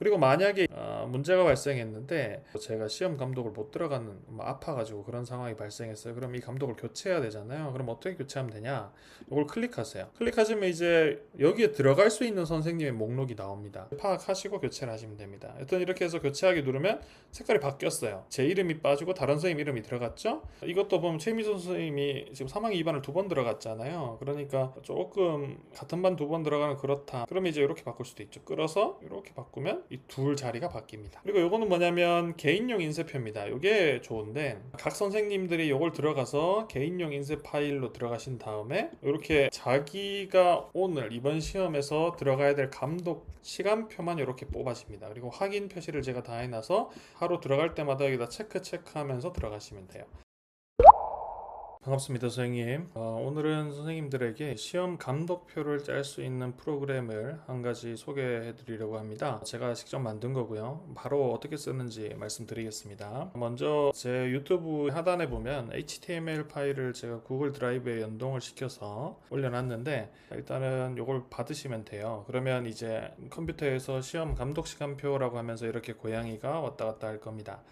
그리고 만약에 문제가 발생했는데 제가 시험 감독을 못 들어가는 아파가지고 그런 상황이 발생했어요. 그럼 이 감독을 교체해야 되잖아요. 그럼 어떻게 교체하면 되냐? 이걸 클릭하세요. 클릭하시면 이제 여기에 들어갈 수 있는 선생님의 목록이 나옵니다. 파악하시고 교체를 하시면 됩니다. 일단 이렇게 해서 교체하기 누르면 색깔이 바뀌었어요. 제 이름이 빠지고 다른 선생님 이름이 들어갔죠. 이것도 보면 최미선 선생님이 지금 3학기 2반을 2번 들어갔잖아요. 그러니까 조금 같은 반 2번 들어가는 그렇다. 그러면 이제 이렇게 바꿀 수도 있죠. 끌어서 이렇게 바꾸면 이 둘 자리가 바뀝니다. 그리고 요거는 뭐냐면 개인용 인쇄표입니다. 이게 좋은데 각 선생님들이 요걸 들어가서 개인용 인쇄 파일로 들어가신 다음에 이렇게 자기가 오늘 이번 시험에서 들어가야 될 감독 시간표만 이렇게 뽑아집니다. 그리고 확인 표시를 제가 다 해놔서 하루 들어갈 때마다 여기다 체크하면서 들어가시면 돼요. 반갑습니다, 선생님. 오늘은 선생님들에게 시험 감독표를 짤 수 있는 프로그램을 한 가지 소개해 드리려고 합니다. 제가 직접 만든 거고요. 바로 어떻게 쓰는지 말씀드리겠습니다. 먼저 제 유튜브 하단에 보면 HTML 파일을 제가 구글 드라이브에 연동을 시켜서 올려놨는데 일단은 이걸 받으시면 돼요. 그러면 이제 컴퓨터에서 시험 감독 시간표라고 하면서 이렇게 고양이가 왔다 갔다 할 겁니다.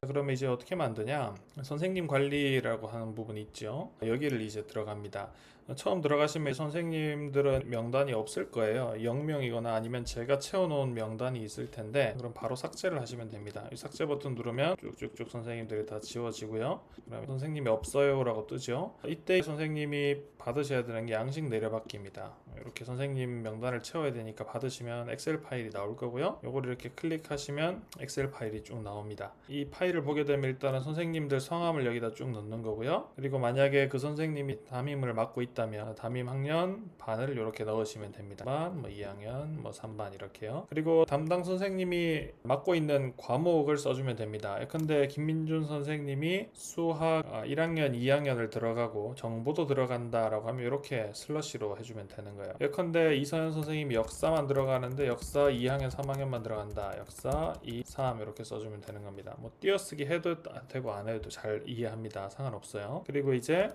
그러면 이제 어떻게 만드냐? 선생님 관리라고 하는 부분이 있죠. 여기를 이제 들어갑니다. 처음 들어가시면 선생님들은 명단이 없을 거예요. 0명이거나 아니면 제가 채워놓은 명단이 있을 텐데 그럼 바로 삭제를 하시면 됩니다. 이 삭제 버튼 누르면 쭉쭉쭉 선생님들이 다 지워지고요. 그다음에 선생님이 없어요 라고 뜨죠. 이때 선생님이 받으셔야 되는 게 양식 내려받기입니다. 이렇게 선생님 명단을 채워야 되니까 받으시면 엑셀 파일이 나올 거고요. 요걸 이렇게 클릭하시면 엑셀 파일이 쭉 나옵니다. 이 파일을 보게 되면 일단은 선생님들 성함을 여기다 쭉 넣는 거고요. 그리고 만약에 그 선생님이 담임을 맡고 있다면 담임 학년 반을 이렇게 넣으시면 됩니다. 2학년, 3반 이렇게요. 그리고 담당 선생님이 맡고 있는 과목을 써주면 됩니다. 예컨대 김민준 선생님이 수학 1학년, 2학년을 들어가고 정보도 들어간다 라고 하면 이렇게 슬러시로 해주면 되는 거예요. 예컨대 이서연 선생님이 역사만 들어가는데 역사 2학년, 3학년만 들어간다. 역사 2, 3 이렇게 써주면 되는 겁니다. 띄어쓰기 해도 되고 안 해도 잘 이해합니다. 상관없어요. 그리고 이제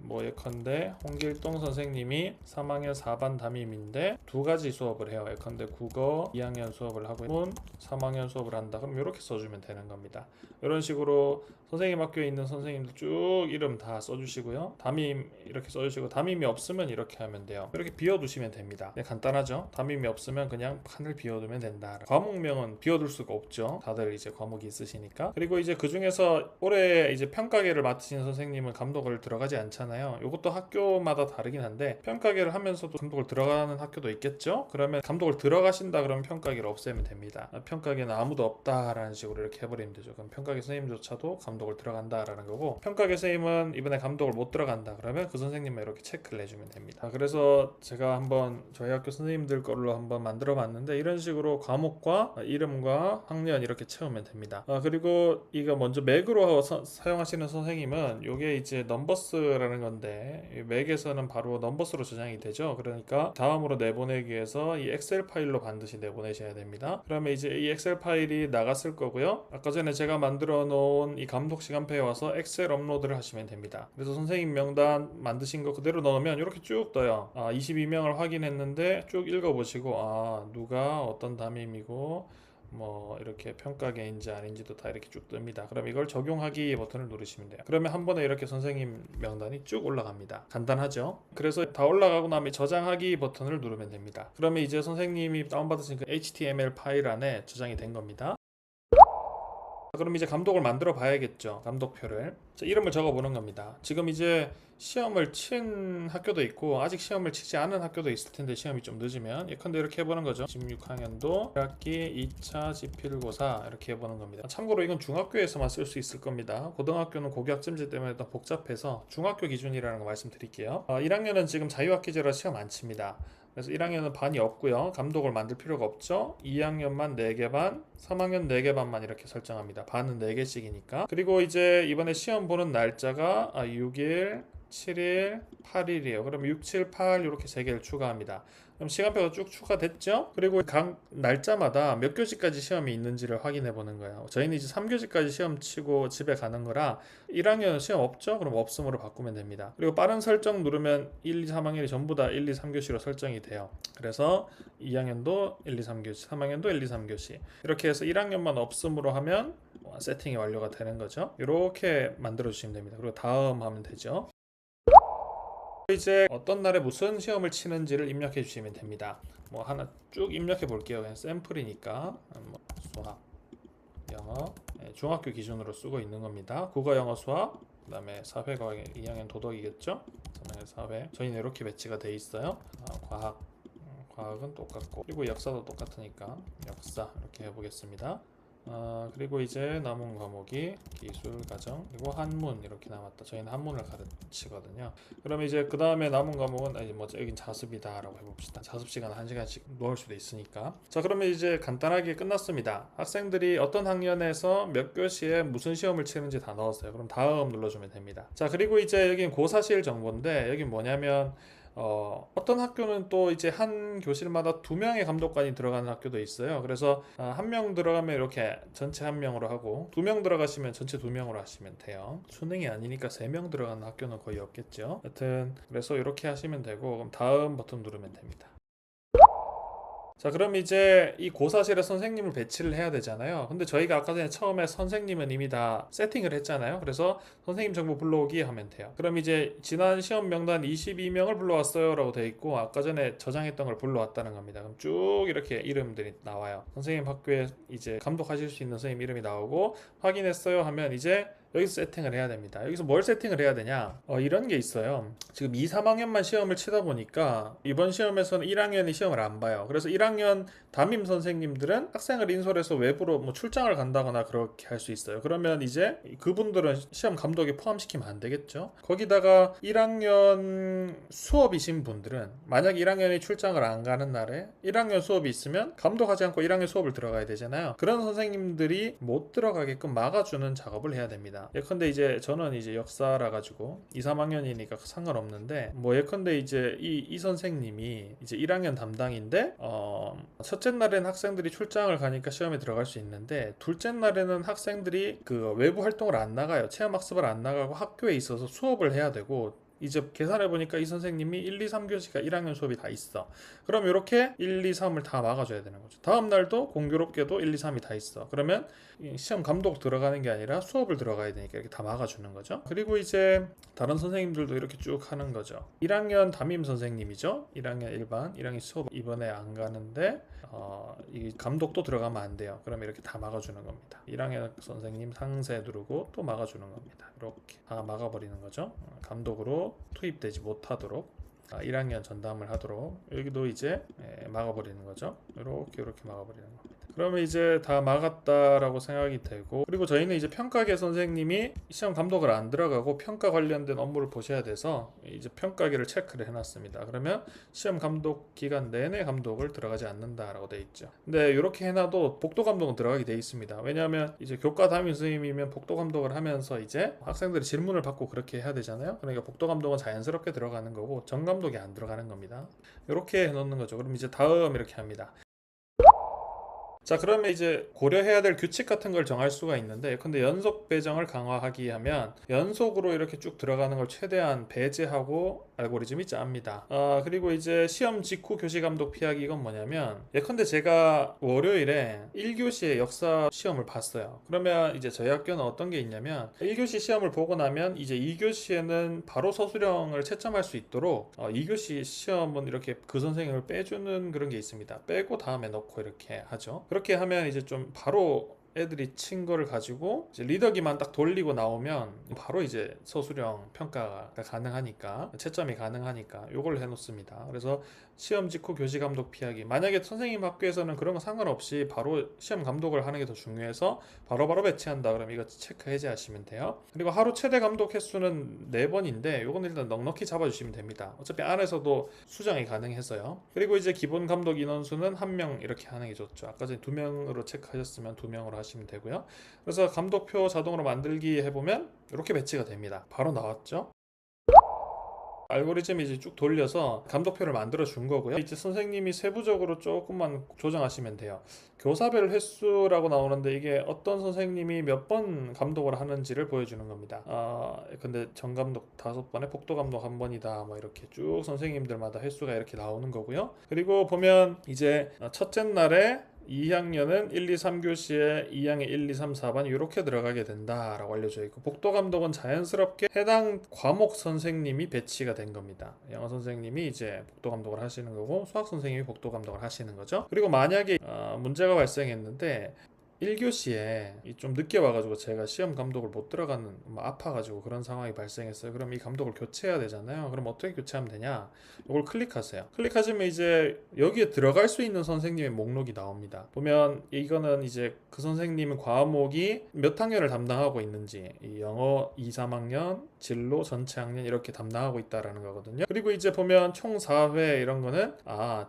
예컨대 홍길동 선생님이 3학년 4반 담임인데 두 가지 수업을 해요. 예컨대 국어 2학년 수업을 하고 3학년 수업을 한다. 그럼 이렇게 써주면 되는 겁니다. 이런 식으로 선생님 학교에 있는 선생님들 쭉 이름 다 써주시고요. 담임 이렇게 써주시고 담임이 없으면 이렇게 하면 돼요. 이렇게 비워두시면 됩니다. 네, 간단하죠? 담임이 없으면 그냥 판을 비워두면 된다. 과목명은 비워둘 수가 없죠. 다들 이제 과목이 있으시니까. 그리고 이제 그 중에서 올해 이제 평가계를 맡으신 선생님은 감독을 들어가지 않잖아요. 이것도 학교마다 다르긴 한데 평가계를 하면서도 감독을 들어가는 학교도 있겠죠? 그러면 감독을 들어가신다 그러면 평가계를 없애면 됩니다. 평가계는 아무도 없다라는 식으로 이렇게 해버리면 되죠. 그럼 평가계 선생님조차도 감독을 들어간다라는 거고 평가계 선생님은 이번에 감독을 못 들어간다 그러면 그 선생님만 이렇게 체크를 해주면 됩니다. 그래서 제가 한번 저희 학교 선생님들 걸로 한번 만들어 봤는데 이런 식으로 과목과 이름과 학년 이렇게 채우면 됩니다. 그리고 이거 먼저 맥으로 사용하시는 선생님은 이게 이제 넘버스라는 건데 맥에서는 바로 넘버스로 저장이 되죠. 그러니까 다음으로 내보내기 위해서 이 엑셀 파일로 반드시 내보내셔야 됩니다. 그러면 이제 이 엑셀 파일이 나갔을 거고요. 아까 전에 제가 만들어 놓은 이 감독 시간표에 와서 엑셀 업로드를 하시면 됩니다. 그래서 선생님 명단 만드신 거 그대로 넣으면 이렇게 쭉 떠요. 22명을 확인했는데 쭉 읽어보시고 누가 어떤 담임이고 이렇게 평가계인지 아닌지도 다 이렇게 쭉 뜹니다. 그럼 이걸 적용하기 버튼을 누르시면 돼요. 그러면 한 번에 이렇게 선생님 명단이 쭉 올라갑니다. 간단하죠? 그래서 다 올라가고 나면 저장하기 버튼을 누르면 됩니다. 그러면 이제 선생님이 다운받으신 그 HTML 파일 안에 저장이 된 겁니다. 그럼 이제 감독을 만들어 봐야겠죠. 감독표를 이름을 적어 보는 겁니다. 지금 이제 시험을 친 학교도 있고 아직 시험을 치지 않은 학교도 있을 텐데 시험이 좀 늦으면 예컨대 이렇게 해보는 거죠. 16학년도 1학기 2차 지필고사 이렇게 해보는 겁니다. 참고로 이건 중학교에서만 쓸 수 있을 겁니다. 고등학교는 고교학점제 때문에 더 복잡해서 중학교 기준이라는 거 말씀드릴게요. 1학년은 지금 자유학기제라 시험 안 칩니다. 그래서 1학년은 반이 없고요. 감독을 만들 필요가 없죠. 2학년만 4개 반, 3학년 4개 반만 이렇게 설정합니다. 반은 4개씩이니까. 그리고 이제 이번에 시험 보는 날짜가 6일, 7일, 8일이에요. 그럼 6, 7, 8 이렇게 3개를 추가합니다. 그럼 시간표가 쭉 추가됐죠? 그리고 각 날짜마다 몇 교시까지 시험이 있는지를 확인해 보는 거예요. 저희는 이제 3교시까지 시험 치고 집에 가는 거라 1학년 시험 없죠? 그럼 없음으로 바꾸면 됩니다. 그리고 빠른 설정 누르면 1, 2, 3학년이 전부 다 1, 2, 3교시로 설정이 돼요. 그래서 2학년도 1, 2, 3교시, 3학년도 1, 2, 3교시 이렇게 해서 1학년만 없음으로 하면 세팅이 완료가 되는 거죠. 이렇게 만들어 주시면 됩니다. 그리고 다음 하면 되죠. 이제 어떤 날에 무슨 시험을 치는지를 입력해 주시면 됩니다. 뭐 하나 쭉 입력해 볼게요. 그냥 샘플이니까 뭐 수학, 영어, 중학교 기준으로 쓰고 있는 겁니다. 국어, 영어, 수학, 그 다음에 사회과학 2학년 도덕이겠죠. 3학년 사회. 저희는 이렇게 배치가 돼 있어요. 과학, 과학은 똑같고, 그리고 역사도 똑같으니까 역사 이렇게 해보겠습니다. 그리고 이제 남은 과목이 기술, 가정, 그리고 한문 이렇게 남았다. 저희는 한문을 가르치거든요. 그럼 이제 그 다음에 남은 과목은 뭐 여긴 자습이다 라고 해봅시다. 자습 시간 1시간씩 놓을 수도 있으니까. 자, 그러면 이제 간단하게 끝났습니다. 학생들이 어떤 학년에서 몇 교시에 무슨 시험을 치는지 다 넣었어요. 그럼 다음 눌러주면 됩니다. 자, 그리고 이제 여긴 고사실 정보인데 여긴 뭐냐면 어떤 학교는 또 이제 한 교실마다 2명의 감독관이 들어가는 학교도 있어요. 그래서 1명 들어가면 이렇게 전체 1명으로 하고 2명 들어가시면 전체 2명으로 하시면 돼요. 수능이 아니니까 3명 들어가는 학교는 거의 없겠죠. 여튼 그래서 이렇게 하시면 되고 그럼 다음 버튼 누르면 됩니다. 자, 그럼 이제 이 고사실에 선생님을 배치를 해야 되잖아요. 근데 저희가 아까 전에 처음에 선생님은 이미 다 세팅을 했잖아요. 그래서 선생님 정보 불러오기 하면 돼요. 그럼 이제 지난 시험 명단 22명을 불러왔어요 라고 돼 있고 아까 전에 저장했던 걸 불러왔다는 겁니다. 그럼 쭉 이렇게 이름들이 나와요. 선생님 학교에 이제 감독하실 수 있는 선생님 이름이 나오고 확인했어요 하면 이제 여기서 세팅을 해야 됩니다. 여기서 뭘 세팅을 해야 되냐? 이런 게 있어요. 지금 2, 3학년만 시험을 치다 보니까 이번 시험에서는 1학년이 시험을 안 봐요. 그래서 1학년 담임 선생님들은 학생을 인솔해서 외부로 뭐 출장을 간다거나 그렇게 할 수 있어요. 그러면 이제 그분들은 시험 감독에 포함시키면 안 되겠죠. 거기다가 1학년 수업이신 분들은 만약 1학년이 출장을 안 가는 날에 1학년 수업이 있으면 감독하지 않고 1학년 수업을 들어가야 되잖아요. 그런 선생님들이 못 들어가게끔 막아주는 작업을 해야 됩니다. 예컨대 이제 저는 이제 역사라 가지고 2, 3학년이니까 상관없는데 뭐 예컨대 이제 이 선생님이 이제 1학년 담당인데 첫째 날에는 학생들이 출장을 가니까 시험에 들어갈 수 있는데 둘째 날에는 학생들이 그 외부 활동을 안 나가요. 체험학습을 안 나가고 학교에 있어서 수업을 해야 되고 이제 계산해 보니까 이 선생님이 1, 2, 3교시가 1학년 수업이 다 있어. 그럼 이렇게 1, 2, 3을 다 막아줘야 되는 거죠. 다음 날도 공교롭게도 1, 2, 3이 다 있어. 그러면 시험 감독 들어가는 게 아니라 수업을 들어가야 되니까 이렇게 다 막아주는 거죠. 그리고 이제 다른 선생님들도 이렇게 쭉 하는 거죠. 1학년 담임 선생님이죠. 1학년 일반, 1학년 수업 이번에 안 가는데 이 감독도 들어가면 안 돼요. 그럼 이렇게 다 막아주는 겁니다. 1학년 선생님 상세 누르고 또 막아주는 겁니다. 이렇게 다 막아버리는 거죠. 감독으로 투입되지 못하도록 1학년 전담을 하도록 여기도 이제 막아버리는 거죠. 이렇게 막아버리는 겁니다. 그러면 이제 다 막았다라고 생각이 되고 그리고 저희는 이제 평가계 선생님이 시험 감독을 안 들어가고 평가 관련된 업무를 보셔야 돼서 이제 평가계를 체크를 해놨습니다. 그러면 시험 감독 기간 내내 감독을 들어가지 않는다라고 돼 있죠. 근데 이렇게 해놔도 복도 감독은 들어가게 돼 있습니다. 왜냐하면 이제 교과 담임 선생님이면 복도 감독을 하면서 이제 학생들이 질문을 받고 그렇게 해야 되잖아요. 그러니까 복도 감독은 자연스럽게 들어가는 거고 정 감독이 안 들어가는 겁니다. 이렇게 해놓는 거죠. 그럼 이제 다음 이렇게 합니다. 자, 그러면 이제 고려해야 될 규칙 같은 걸 정할 수가 있는데 근데 연속 배정을 강화하기 하면 연속으로 이렇게 쭉 들어가는 걸 최대한 배제하고 알고리즘이 짭니다. 그리고 이제 시험 직후 교시 감독 피하기 이건 뭐냐면 예컨대 제가 월요일에 1교시의 역사 시험을 봤어요. 그러면 이제 저희 학교는 어떤 게 있냐면 1교시 시험을 보고 나면 이제 2교시에는 바로 서술형을 채점할 수 있도록 2교시 시험은 이렇게 그 선생님을 빼주는 그런 게 있습니다. 빼고 다음에 넣고 이렇게 하죠. 그렇게 하면 이제 좀 바로 애들이 친 거를 가지고 이제 리더기만 딱 돌리고 나오면 바로 이제 서술형 평가가 가능하니까 채점이 가능하니까 요걸 해놓습니다. 그래서 시험 직후 교시 감독 피하기 만약에 선생님 학교에서는 그런 거 상관없이 바로 시험 감독을 하는 게 더 중요해서 바로바로 배치한다 그러면 이거 체크 해제하시면 돼요. 그리고 하루 최대 감독 횟수는 4번인데 요건 일단 넉넉히 잡아주시면 됩니다. 어차피 안에서도 수정이 가능해서요. 그리고 이제 기본 감독 인원수는 1명 이렇게 하는 게 좋죠. 아까 전에 2명으로 체크하셨으면 2명으로 하시면 되고요. 그래서 감독표 자동으로 만들기 해보면 이렇게 배치가 됩니다. 바로 나왔죠. 알고리즘이 이제 쭉 돌려서 감독표를 만들어 준 거고요. 이제 선생님이 세부적으로 조금만 조정하시면 돼요. 교사별 횟수라고 나오는데 이게 어떤 선생님이 몇 번 감독을 하는지를 보여주는 겁니다. 근데 정감독 5번에 복도감독 1번이다 뭐 이렇게 쭉 선생님들마다 횟수가 이렇게 나오는 거고요. 그리고 보면 이제 첫째 날에 2학년은 1, 2, 3교시에 2항에 1, 2, 3, 4반 이렇게 들어가게 된다라고 알려져 있고, 복도 감독은 자연스럽게 해당 과목 선생님이 배치가 된 겁니다. 영어 선생님이 이제 복도 감독을 하시는 거고 수학 선생님이 복도 감독을 하시는 거죠. 그리고 만약에 문제가 발생했는데 1교시에 좀 늦게 와가지고 제가 시험 감독을 못 들어가는 아파가지고 그런 상황이 발생했어요. 그럼 이 감독을 교체해야 되잖아요. 그럼 어떻게 교체하면 되냐? 이걸 클릭하세요. 클릭하시면 이제 여기에 들어갈 수 있는 선생님의 목록이 나옵니다. 보면 이거는 이제 그 선생님은 과목이 몇 학년을 담당하고 있는지, 이 영어 2, 3학년, 진로 전체 학년 이렇게 담당하고 있다라는 거거든요. 그리고 이제 보면 총 4회 이런 거는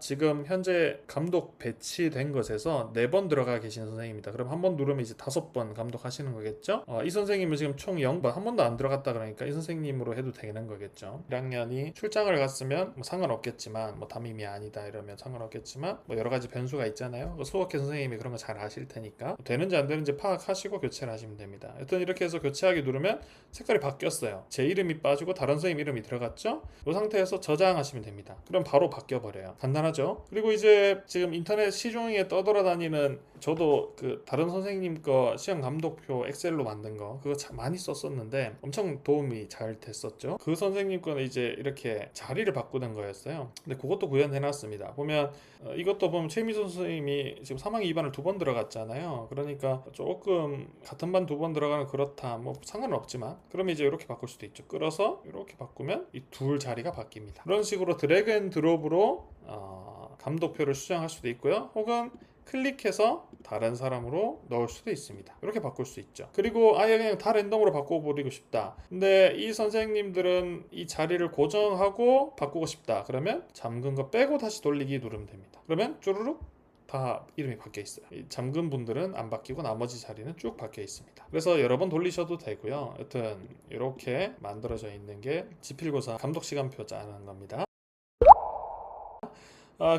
지금 현재 감독 배치된 것에서 4번 들어가 계신 선생님이다. 그럼 한 번 누르면 이제 5번 감독하시는 거겠죠. 이 선생님은 지금 총 0번, 한 번도 안 들어갔다 그러니까 이 선생님으로 해도 되는 거겠죠. 1학년이 출장을 갔으면 뭐 상관없겠지만, 뭐 담임이 아니다 이러면 상관없겠지만, 뭐 여러 가지 변수가 있잖아요. 수학회 선생님이 그런 거 잘 아실 테니까 되는지 안 되는지 파악하시고 교체를 하시면 됩니다. 여튼 이렇게 해서 교체하기 누르면 색깔이 바뀌었어요. 제 이름이 빠지고 다른 선생님 이름이 들어갔죠. 이 상태에서 저장하시면 됩니다. 그럼 바로 바뀌어버려요. 간단하죠. 그리고 이제 지금 인터넷 시중에 떠돌아다니는, 저도 그 다른 선생님 거 시험 감독표 엑셀로 만든 거 그거 참 많이 썼었는데 엄청 도움이 잘 됐었죠. 그 선생님 거는 이제 이렇게 자리를 바꾸는 거였어요. 근데 그것도 구현해놨습니다. 보면 이것도 보면 최미선 선생님이 지금 3학기 2반을 2번 들어갔잖아요. 그러니까 조금 같은 반 2번 들어가는 그렇다 뭐 상관은 없지만, 그러면 이제 이렇게 바꿀 수도 있죠. 끌어서 이렇게 바꾸면 이 둘 자리가 바뀝니다. 그런 식으로 드래그 앤 드롭으로 감독표를 수정할 수도 있고요. 혹은 클릭해서 다른 사람으로 넣을 수도 있습니다. 이렇게 바꿀 수 있죠. 그리고 아예 그냥 다 랜덤으로 바꿔버리고 싶다. 근데 이 선생님들은 이 자리를 고정하고 바꾸고 싶다. 그러면 잠근 거 빼고 다시 돌리기 누르면 됩니다. 그러면 쭈루룩 다 이름이 바뀌어 있어요. 잠근 분들은 안 바뀌고 나머지 자리는 쭉 바뀌어 있습니다. 그래서 여러 번 돌리셔도 되고요. 여튼 이렇게 만들어져 있는 게 지필고사 감독 시간표 짜는 겁니다.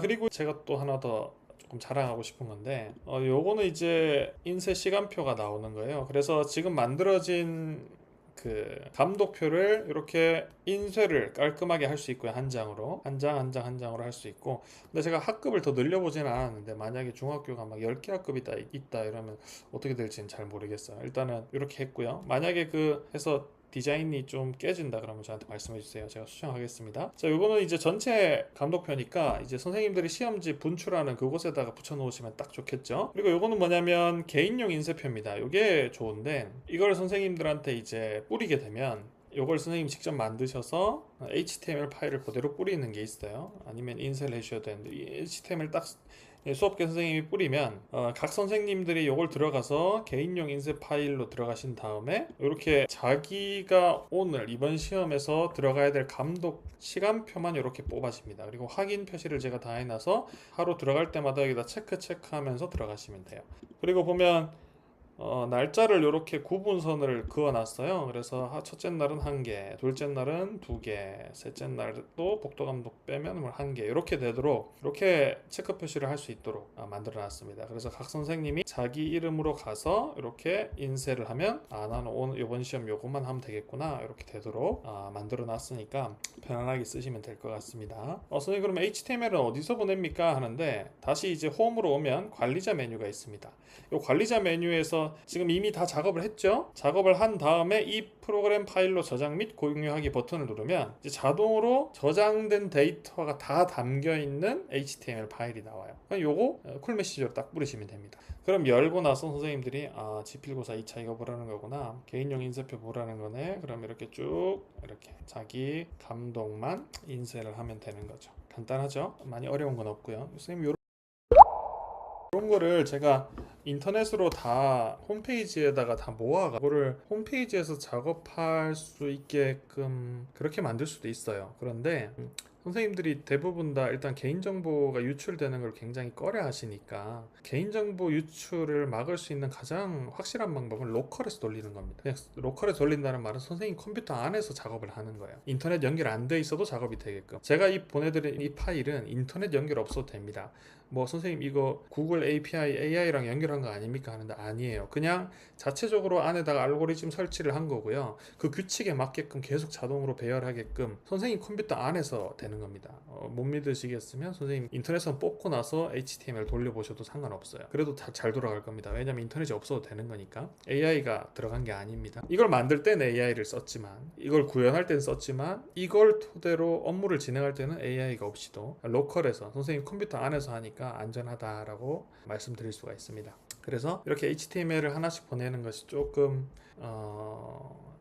그리고 제가 또 하나 더 조금 자랑하고 싶은 건데, 요거는 이제 인쇄 시간표가 나오는 거예요. 그래서 지금 만들어진 그 감독표를 이렇게 인쇄를 깔끔하게 할 수 있고요. 한 장으로 한 장으로 할 수 있고. 근데 제가 학급을 더 늘려보지는 않았는데, 만약에 중학교가 막 10개 학급이 있다 이러면 어떻게 될지는 잘 모르겠어요. 일단은 이렇게 했고요. 만약에 그 해서 디자인이 좀 깨진다 그러면 저한테 말씀해 주세요. 제가 수정하겠습니다. 자, 요거는 이제 전체 감독표니까 이제 선생님들이 시험지 분출하는 그곳에다가 붙여 놓으시면 딱 좋겠죠. 그리고 요거는 뭐냐면 개인용 인쇄표입니다. 요게 좋은데, 이걸 선생님들한테 이제 뿌리게 되면 요걸 선생님이 직접 만드셔서 HTML 파일을 그대로 뿌리는 게 있어요. 아니면 인쇄를 해주셔야 되는데, 이 HTML 딱 수업계 선생님이 뿌리면 각 선생님들이 이걸 들어가서 개인용 인쇄 파일로 들어가신 다음에 이렇게 자기가 오늘 이번 시험에서 들어가야 될 감독 시간표만 이렇게 뽑아집니다. 그리고 확인 표시를 제가 다 해놔서 하루 들어갈 때마다 여기다 체크하면서 들어가시면 돼요. 그리고 보면 날짜를 이렇게 구분선을 그어놨어요. 그래서 첫째 날은 1개, 둘째 날은 2개, 셋째 날도 복도 감독 빼면 1개, 이렇게 되도록 이렇게 체크 표시를 할 수 있도록 만들어놨습니다. 그래서 각 선생님이 자기 이름으로 가서 이렇게 인쇄를 하면 나는 오늘 이번 시험 요것만 하면 되겠구나, 이렇게 되도록 만들어놨으니까 편안하게 쓰시면 될 것 같습니다. 선생님, 그러면 HTML은 어디서 보냅니까 하는데, 다시 이제 홈으로 오면 관리자 메뉴가 있습니다. 이 관리자 메뉴에서 지금 이미 다 작업을 했죠. 작업을 한 다음에 이 프로그램 파일로 저장 및 공유하기 버튼을 누르면 이제 자동으로 저장된 데이터가 다 담겨 있는 HTML 파일이 나와요. 요거 쿨 메시지로 딱 뿌리시면 됩니다. 그럼 열고 나서 선생님들이 지필고사 2차 이거 보라는 거구나, 개인용 인쇄표 보라는 거네, 그럼 이렇게 쭉 이렇게 자기 감독만 인쇄를 하면 되는 거죠. 간단하죠? 많이 어려운 건 없고요. 선생님, 이런 거를 제가 인터넷으로 다 홈페이지에다가 다 모아가 그거를 홈페이지에서 작업할 수 있게끔 그렇게 만들 수도 있어요. 그런데 선생님들이 대부분 다 일단 개인정보가 유출되는 걸 굉장히 꺼려 하시니까 개인정보 유출을 막을 수 있는 가장 확실한 방법은 로컬에서 돌리는 겁니다. 그냥 로컬에서 돌린다는 말은 선생님 컴퓨터 안에서 작업을 하는 거예요. 인터넷 연결 안 돼 있어도 작업이 되게끔. 제가 보내드린 이 파일은 인터넷 연결 없어도 됩니다. 뭐 선생님 이거 구글 API AI랑 연결한 거 아닙니까 하는데 아니에요. 그냥 자체적으로 안에다가 알고리즘 설치를 한 거고요. 그 규칙에 맞게끔 계속 자동으로 배열하게끔 선생님 컴퓨터 안에서 되는 겁니다. 못 믿으시겠으면 선생님 인터넷선 뽑고 나서 HTML 돌려보셔도 상관없어요. 그래도 다 잘 돌아갈 겁니다. 왜냐면 인터넷이 없어도 되는 거니까. AI가 들어간 게 아닙니다. 이걸 만들 때는 AI를 썼지만, 이걸 구현할 때는 썼지만, 이걸 토대로 업무를 진행할 때는 AI가 없이도 로컬에서 선생님 컴퓨터 안에서 하니까 안전하다라고 말씀드릴 수가 있습니다. 그래서 이렇게 HTML을 하나씩 보내는 것이 조금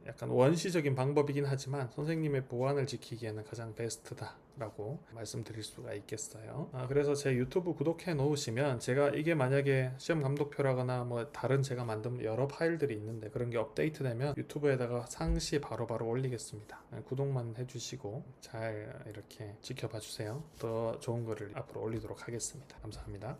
약간 원시적인 방법이긴 하지만 선생님의 보안을 지키기에는 가장 베스트다라고 말씀드릴 수가 있겠어요. 그래서 제 유튜브 구독해 놓으시면 제가 이게 만약에 시험 감독표라거나 뭐 다른 제가 만든 여러 파일들이 있는데 그런 게 업데이트 되면 유튜브에다가 상시 바로바로 올리겠습니다. 구독만 해주시고 잘 이렇게 지켜봐 주세요. 더 좋은 거를 앞으로 올리도록 하겠습니다. 감사합니다.